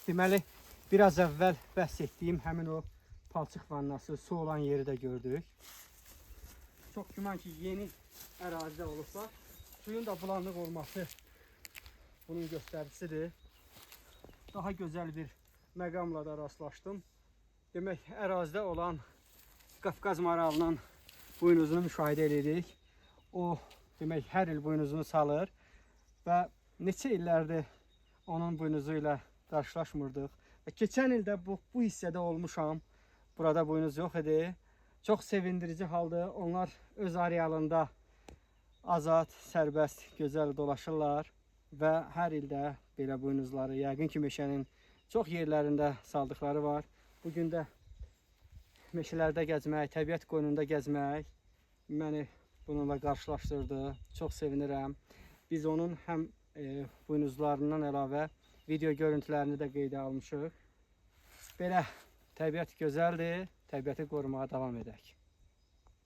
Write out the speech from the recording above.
Deməli, biraz əvvəl bəhs etdiyim həmin o palçıq vannası, su olan yeri də gördük. Çox güman ki, yeni ərazidə olublar. Suyun da bulanıq olması bunun göstəricisidir. Daha gözəl bir məqamla da rastlaşdım. Demək, ərazidə olan Qafqaz maralının buynuzunu müşahidə edirik. O, demək, hər il buynuzunu salır və neçə illərdir onun buynuzu ilə qarşılaşmırdıq. Və keçən ildə bu hissədə olmuşam. Burada buynuz yox idi. Çox sevindirici haldır. Onlar öz arealında azad, sərbəst, gözəl dolaşırlar və hər ildə belə buynuzları yəqin ki, meşənin çox yerlərində saldıqları var. Bugün də meşələrdə gəzmək, təbiət qoynunda gəzmək məni bununla qarşılaşdırdı. Çox sevinirəm. Biz onun həm buynuzlarından əlavə video görüntülərini də qeydə almışıq. Belə təbiət gözəldir, təbiəti qorumağa davam edək.